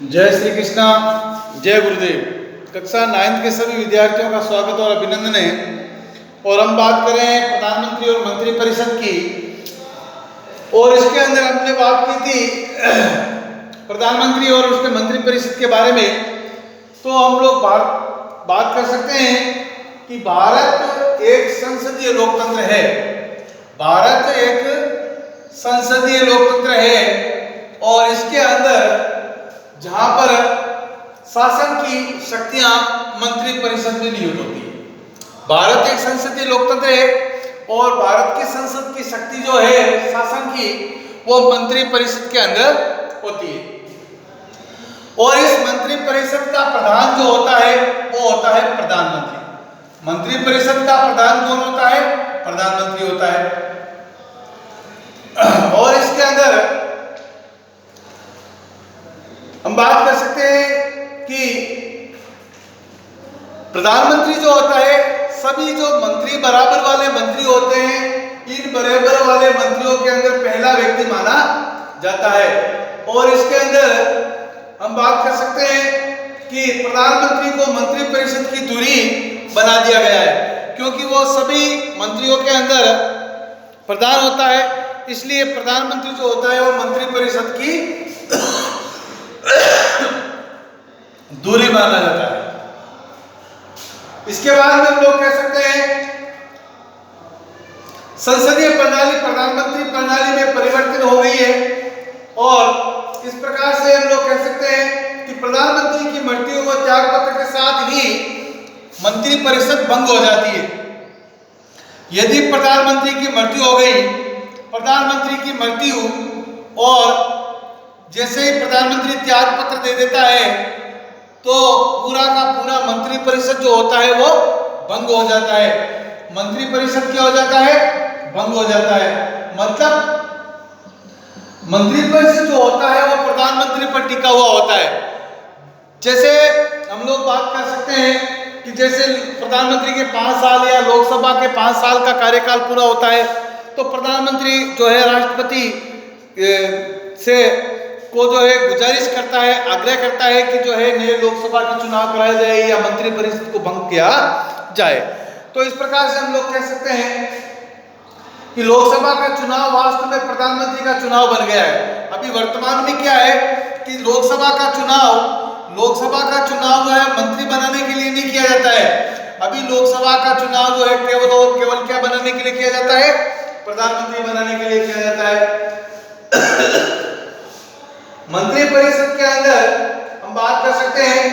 जय श्री कृष्णा, जय गुरुदेव। कक्षा 9 के सभी विद्यार्थियों का स्वागत और अभिनंदन है। और हम बात करें प्रधानमंत्री और मंत्री परिषद की। और इसके अंदर हमने बात की थी प्रधानमंत्री और उसके मंत्री परिषद के बारे में। तो हम लोग बात कर सकते हैं कि भारत एक संसदीय लोकतंत्र है। भारत एक संसदीय लोकतंत्र है और इसके अंदर जहां पर शासन की शक्तियां मंत्री परिषद में नियुक्त होती है। भारत एक संसदीय लोकतंत्र है और भारत की संसद की शक्ति जो है शासन की, वो मंत्री परिषद के अंदर होती है। और इस मंत्री परिषद का प्रधान जो होता है वो होता है प्रधानमंत्री। मंत्री परिषद का प्रधान कौन होता है? प्रधानमंत्री होता है। और इसके अंदर हम बात कर सकते हैं कि प्रधानमंत्री जो होता है, सभी जो मंत्री बराबर वाले मंत्री होते हैं, इन बराबर वाले मंत्रियों के अंदर पहला व्यक्ति माना जाता है। और इसके अंदर हम बात कर सकते हैं कि प्रधानमंत्री को मंत्री परिषद की दूरी बना दिया गया है, क्योंकि वो सभी मंत्रियों के अंदर प्रधान होता है। इसलिए प्रधानमंत्री जो होता है वो मंत्री परिषद की दूरी माना जाता है। इसके बाद में हम लोग कह सकते हैं संसदीय प्रणाली प्रधानमंत्री प्रणाली में परिवर्तित हो गई है। और इस प्रकार से हम लोग कह सकते हैं कि प्रधानमंत्री की मृत्यु व त्यागपत्र के साथ ही मंत्री परिषद भंग हो जाती है। यदि प्रधानमंत्री की मृत्यु हो गई, प्रधानमंत्री की मृत्यु और जैसे ही प्रधानमंत्री त्याग पत्र दे देता है तो पूरा का पूरा मंत्री परिषद जो होता है वो भंग हो जाता है। मंत्री परिषद क्या हो जाता है? भंग हो जाता है। मतलब मंत्री परिषद जो होता है वो प्रधानमंत्री पर टिका हुआ होता है। जैसे हम लोग बात कर सकते हैं कि जैसे प्रधानमंत्री के 5 साल या लोकसभा के 5 साल का कार्यकाल पूरा होता है तो प्रधानमंत्री जो है राष्ट्रपति से को जो है गुजारिश करता है, आग्रह करता है कि जो है नए लोकसभा के चुनाव कराए जाए या मंत्री परिषद को भंग किया जाए। तो इस प्रकार से हम लोग कह सकते हैं कि लोकसभा का चुनाव वास्तव में प्रधानमंत्री का चुनाव बन गया है। अभी वर्तमान में क्या है कि लोकसभा का चुनाव जो है मंत्री बनाने के लिए नहीं किया जाता है। अभी लोकसभा का चुनाव जो है केवल और केवल क्या बनाने के लिए किया जाता है? प्रधानमंत्री बनाने के लिए किया जाता है। मंत्री परिषद के अंदर हम बात कर सकते हैं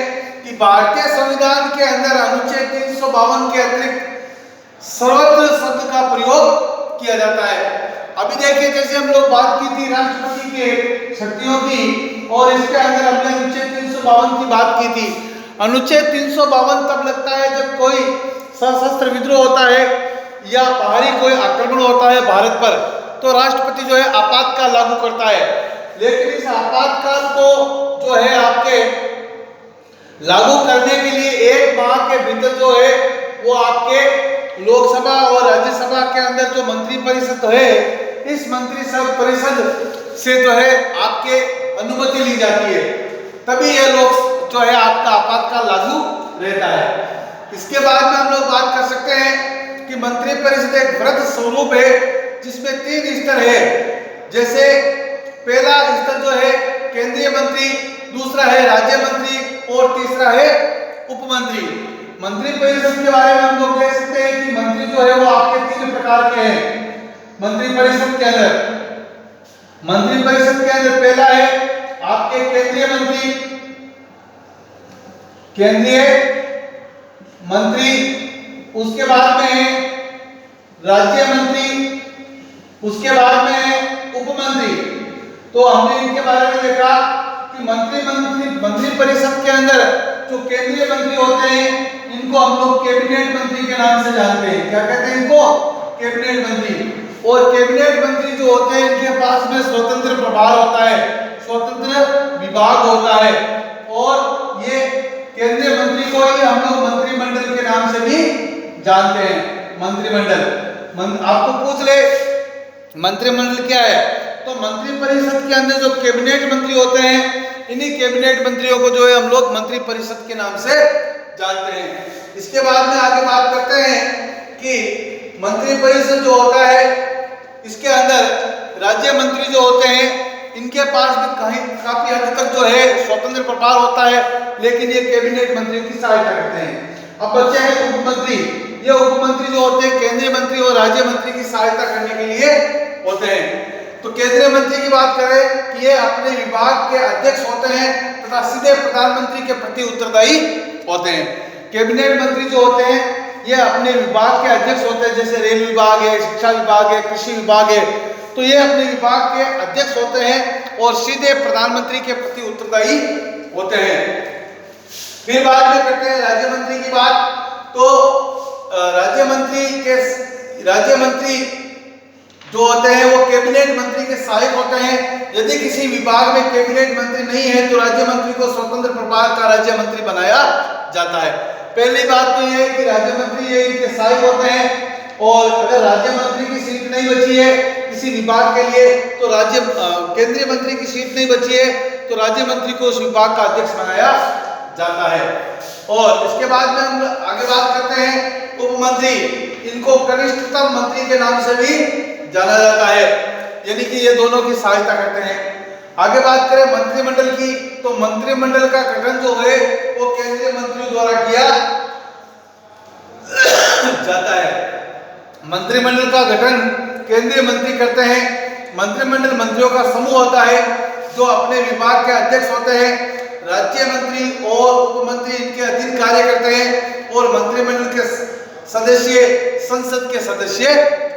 कि भारतीय संविधान के अंदर अनुच्छेद 352 के अतिरिक्त सर्वत्र शब्द का प्रयोग किया जाता है। अभी देखिए, जैसे हम लोग बात की थी राष्ट्रपति के शक्तियों की, और इसके अंदर हमने अनुच्छेद 352 की बात की थी। अनुच्छेद 352 तब लगता है जब कोई सशस्त्र विद्रोह होता है या बाहरी कोई आक्रमण होता है भारत पर, तो राष्ट्रपति जो है आपातकाल लागू करता है। लेकिन इस आपातकाल को जो है आपके लागू करने के लिए 1 माह के भीतर जो है वो आपके लोकसभा और राज्यसभा के अंदर जो मंत्री परिषद है, इस मंत्री परिषद से जो है आपके अनुमति ली जाती है, तभी यह लोग जो है आपका आपातकाल लागू रहता है। इसके बाद में हम लोग बात कर सकते हैं कि मंत्री परिषद एक वृहद स्वरूप है जिसमें 3 स्तर है। जैसे पहला स्तर जो है केंद्रीय मंत्री, दूसरा है राज्य मंत्री और तीसरा है उपमंत्री। मंत्री परिषद के बारे में हम लोग कह सकते हैं कि मंत्री जो है वो आपके 3 प्रकार के हैं। मंत्री परिषद के अंदर पहला है आपके केंद्रीय मंत्री, उसके बाद में है राज्य मंत्री, उसके बाद में है उपमंत्री। तो हमने इनके बारे में देखा कि मंत्री परिषद के अंदर जो केंद्रीय मंत्री होते हैं इनको हम लोग कैबिनेट मंत्री के नाम से जानते हैं। क्या कहते हैं इनको? कैबिनेट मंत्री। और कैबिनेट मंत्री जो होते हैं इनके पास में स्वतंत्र प्रभार होता है, स्वतंत्र विभाग होता है। और ये केंद्रीय मंत्री को ही हम लोग मंत्रिमंडल के नाम से भी जानते हैं। मंत्रिमंडल आपको पूछ ले मंत्रिमंडल क्या है, तो मंत्री परिषद के अंदर जो कैबिनेट मंत्री होते हैं इन्हीं कैबिनेट मंत्रियों को जो है हम लोग मंत्री परिषद के नाम से जानते हैं। इसके बाद में आगे बात करते हैं कि मंत्री परिषद जो होता है इसके अंदर राज्य मंत्री जो होते हैं इनके पास भी कहीं काफी हद तक जो है स्वतंत्र प्रभार होता है, लेकिन ये कैबिनेट मंत्रियों की सहायता करते हैं। अब बच्चे हैं उप मंत्री। ये उप मंत्री जो होते हैं केंद्रीय मंत्री और राज्य मंत्री की सहायता करने के लिए होते हैं। तो केंद्रीय मंत्री की बात करें कि ये अपने विभाग के अध्यक्ष होते हैं तथा सीधे प्रधानमंत्री के प्रति उत्तरदायी होते हैं। कैबिनेट मंत्री जो होते हैं ये अपने विभाग के अध्यक्ष होते हैं, जैसे रेल विभाग है, शिक्षा विभाग है, कृषि विभाग है, तो ये अपने विभाग के अध्यक्ष होते हैं और सीधे प्रधानमंत्री के प्रति उत्तरदायी होते हैं। फिर बाद में करते हैं राज्य मंत्री की बात। तो राज्य मंत्री जो होते हैं वो कैबिनेट मंत्री के सहायक होते हैं। यदि किसी विभाग में कैबिनेट मंत्री नहीं है तो राज्य मंत्री को स्वतंत्र प्रभार का राज्य मंत्री बनाया जाता है। पहली बात तो ये है कि राज्य मंत्री ये इनके सहायक होते हैं, और अगर राज्य मंत्री की सीट नहीं बची है किसी विभाग के लिए तो केंद्रीय मंत्री की सीट नहीं बची है तो राज्य मंत्री को उस विभाग का अध्यक्ष बनाया जाता है। और इसके बाद में हम आगे बात करते हैं उप मंत्री। इनको कनिष्ठतम मंत्री के नाम से भी जाना जाता है, यानी कि ये दोनों की सहायता करते हैं। आगे बात करें मंत्रिमंडल की, तो मंत्रिमंडल का गठन जो है वो केंद्रीय मंत्रियों द्वारा किया जाता है। मंत्रिमंडल का गठन केंद्रीय मंत्री करते हैं। मंत्रिमंडल मंत्रियों का समूह होता है जो अपने विभाग के अध्यक्ष होते हैं। राज्य मंत्री और उप मंत्री इनके अधीन कार्य करते हैं और मंत्रिमंडल के सदस्य संसद के सदस्य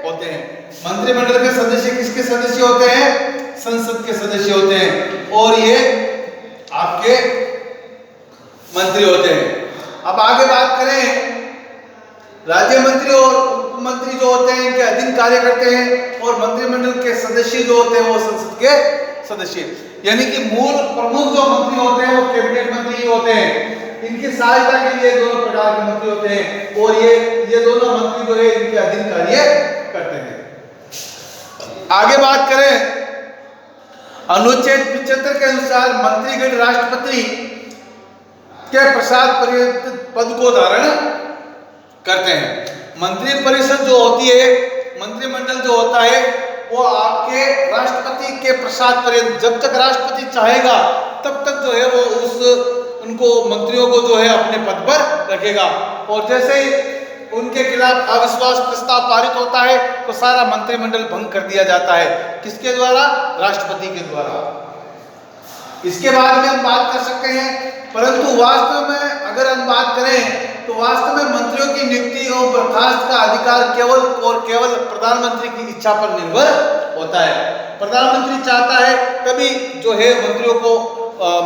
होते हैं। मंत्रिमंडल के सदस्य किसके सदस्य होते हैं? संसद के सदस्य होते हैं और ये आपके मंत्री होते हैं। अब आगे बात करें राज्य मंत्री और उप मंत्री जो होते हैं इनके अधीन कार्य करते हैं और मंत्रिमंडल के सदस्य जो होते हैं वो संसद के सदस्य, यानी कि मूल प्रमुख जो मंत्री होते हैं वो कैबिनेट मंत्री होते हैं। इनकी सहायता के लिए दोनों प्रकार के मंत्री होते हैं और ये दोनों मंत्री जो है इनके अधीन कार्य करते हैं। आगे बात करें अनुच्छेद 75 के अनुसार मंत्रीगण राष्ट्रपति के प्रसाद पद को धारण करते हैं। मंत्री परिषद जो होती है, मंत्रिमंडल जो होता है वो आपके राष्ट्रपति के प्रसाद पर्यंत, जब तक राष्ट्रपति चाहेगा तब तक जो है वो उनको मंत्रियों को जो है अपने पद पर रखेगा, और जैसे ही उनके खिलाफ अविश्वास प्रस्ताव पारित होता है तो सारा मंत्रिमंडल भंग कर दिया जाता है। किसके द्वारा? राष्ट्रपति के द्वारा। इसके बाद में हम बात कर सकते हैं, परंतु वास्तव में अगर हम बात करें तो वास्तव में मंत्रियों की नियुक्ति और बर्खास्त का अधिकार केवल प्रधानमंत्री की इच्छा पर निर्भर होता है। प्रधानमंत्री चाहता है तभी जो है मंत्रियों को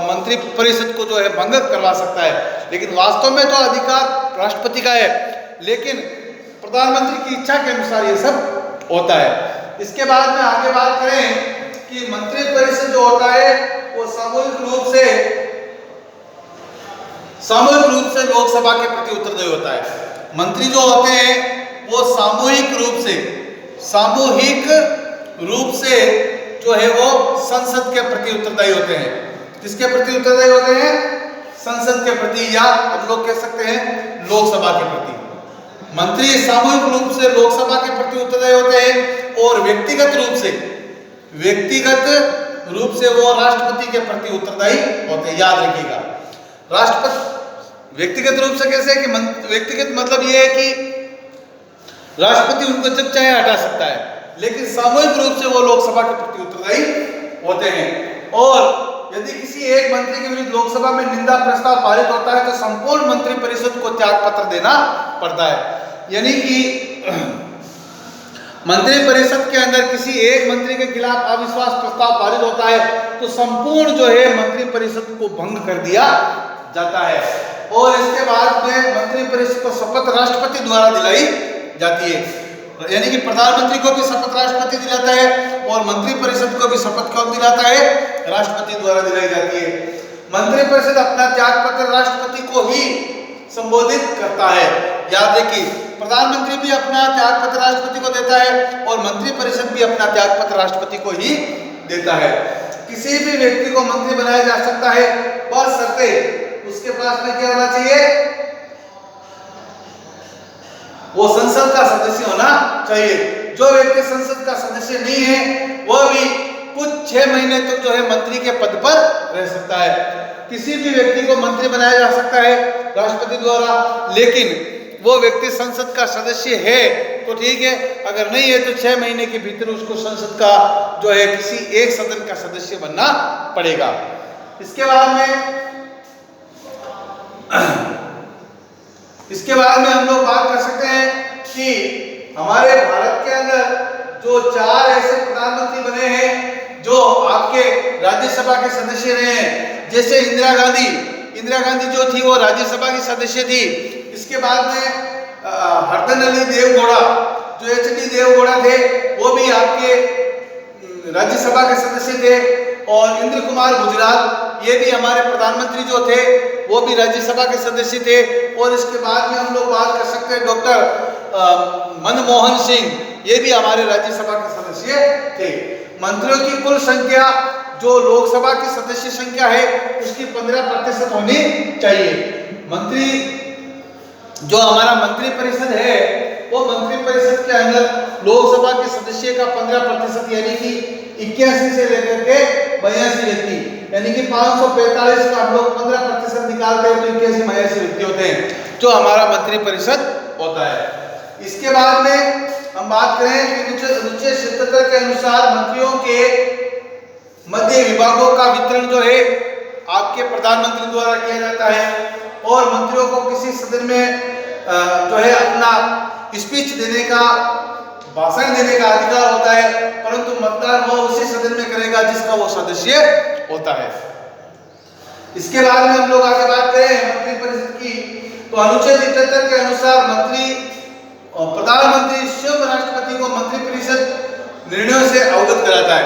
मंत्री परिषद को जो है भंग करवा सकता है, लेकिन वास्तव में तो अधिकार राष्ट्रपति का है, लेकिन प्रधानमंत्री की इच्छा के अनुसार ये सब होता है। इसके बाद में आगे बात करें कि मंत्री परिषद जो होता है वो सामूहिक रूप से लोकसभा के प्रति उत्तरदायी होता है। मंत्री जो होते हैं वो सामूहिक रूप से जो है वो संसद के प्रति उत्तरदायी होते हैं। किसके प्रति उत्तरदायी होते हैं? संसद के प्रति, या हम लोग कह सकते हैं लोकसभा के प्रति। मंत्री सामूहिक रूप से लोकसभा के प्रति उत्तरदायी होते हैं और व्यक्तिगत रूप से वो राष्ट्रपति के प्रति उत्तरदायी होते हैं। याद रखिएगा, राष्ट्रपति व्यक्तिगत रूप से कैसे कि व्यक्तिगत मतलब ये है कि राष्ट्रपति उनको जब चाहे हटा सकता है, लेकिन सामूहिक रूप से वो लोकसभा के प्रति उत्तरदायी होते हैं। और यदि किसी एक मंत्री के विरुद्ध लोकसभा में निंदा प्रस्ताव पारित होता है तो संपूर्ण मंत्री परिषद को त्याग पत्र देना पड़ता है। यानी कि मंत्री परिषद के अंदर किसी एक मंत्री के खिलाफ अविश्वास प्रस्ताव पारित होता है तो संपूर्ण जो है मंत्री परिषद को भंग कर दिया जाता है। और इसके बाद में मंत्री परिषद को शपथ राष्ट्रपति द्वारा दिलाई जाती है, यानी कि प्रधानमंत्री को भी शपथ राष्ट्रपति दिलाता है और मंत्री परिषद को भी शपथ कौन दिलाता है? राष्ट्रपति द्वारा दिलाई जाती है। मंत्री परिषद अपना त्याग पत्र राष्ट्रपति को ही संबोधित करता है। याद रखिए, प्रधानमंत्री भी अपना त्याग पत्र राष्ट्रपति को देता है और मंत्री परिषद भी अपना त्याग पत्र राष्ट्रपति को ही देता है। किसी भी व्यक्ति को मंत्री बनाया जा सकता है, बशर्ते उसके पास में क्या होना चाहिए, वो संसद का सदस्य होना चाहिए। जो व्यक्ति संसद का सदस्य नहीं है वह भी कुछ 6 महीने तक जो है मंत्री के पद पर रह सकता है। किसी भी व्यक्ति को मंत्री बनाया जा सकता है राष्ट्रपति द्वारा, लेकिन वो व्यक्ति संसद का सदस्य है तो ठीक है, अगर नहीं है तो 6 महीने के भीतर उसको संसद का जो है किसी एक सदन का सदस्य बनना पड़ेगा। इसके बाद में हम लोग बात कर सकते हैं कि हमारे भारत के अंदर जो 4 ऐसे प्रधानमंत्री बने हैं जो आपके राज्यसभा के सदस्य रहे हैं, जैसे इंदिरा गांधी जो थी वो राज्यसभा की सदस्य थी। इसके बाद में हरदन अली देवगौड़ा जो HD देवगौड़ा थे वो भी आपके राज्यसभा के सदस्य थे, और इंद्र कुमार गुजराल ये भी हमारे प्रधानमंत्री जो थे वो भी राज्यसभा के सदस्य थे। और इसके बाद में हम लोग बात कर सकते हैं डॉक्टर मनमोहन सिंह, ये भी हमारे राज्यसभा के सदस्य थे। मंत्रियों की कुल संख्या जो लोकसभा की सदस्य संख्या है उसकी 15% होनी चाहिए। मंत्री जो हमारा मंत्री परिषद है वो मंत्री परिषद के अंदर लोकसभा के सदस्य का 15% यानी कि 81 से लेकर के 82 व्यक्ति, यानी कि 545 का हम लोग 15% निकालते हैं तो 81-82 व्यक्ति होते हैं जो हमारा मंत्री परिषद होता है। इसके बाद में हम बात करें कि अनुच्छेद 77 के अनुसार मंत्रियों के मध्य विभागों का वितरण जो है आपके प्रधानमंत्री द्वारा किया जाता है, और मंत्रियों को किसी सदन में जो है अपना स्पीच देने का, भाषण देने का अधिकार होता है, परंतु मतदान वो उसी सदन में करेगा जिसका वो सदस्य होता है। इसके बाद में हम लोग आगे बात करें मंत्री परिषद की, तो अनुच्छेद 78 के अनुसार प्रधानमंत्री स्वयं राष्ट्रपति को मंत्री परिषद निर्णयों से अवगत कराता है।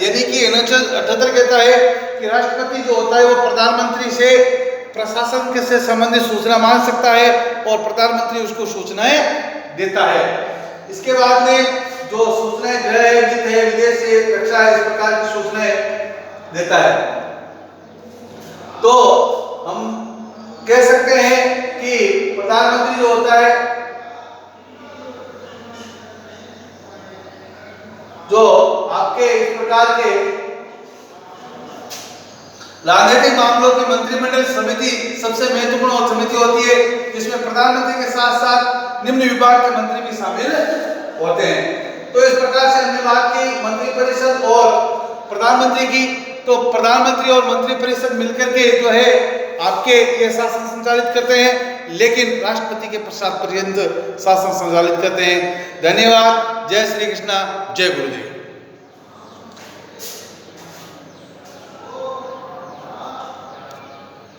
यानी कि अनुच्छेद 78 कहता है कि राष्ट्रपति जो होता है वो प्रधानमंत्री से प्रशासन के से संबंधित सूचना मांग सकता है और प्रधानमंत्री उसको सूचनाएं देता है। इसके बाद में जो सूचनाएं गृह है, वित्त है, विदेश है, रक्षा है, इस प्रकार की सूचनाएं देता है। तो हम कह सकते हैं कि प्रधानमंत्री जो होता है जो आपके इस प्रकार के राजनीतिक मामलों की मंत्रिमंडल समिति सबसे महत्वपूर्ण और समिति होती है, जिसमें प्रधानमंत्री के साथ साथ निम्न विभाग के मंत्री भी शामिल होते हैं। तो इस प्रकार से हमने बात की मंत्री परिषद और प्रधानमंत्री की। तो प्रधानमंत्री और मंत्री परिषद मिलकर के जो है आपके ये शासन संचालित करते हैं, लेकिन राष्ट्रपति के पश्चात पर्यंत शासन संचालित करते हैं। धन्यवाद। जय श्री कृष्णा, जय गुरुदेव।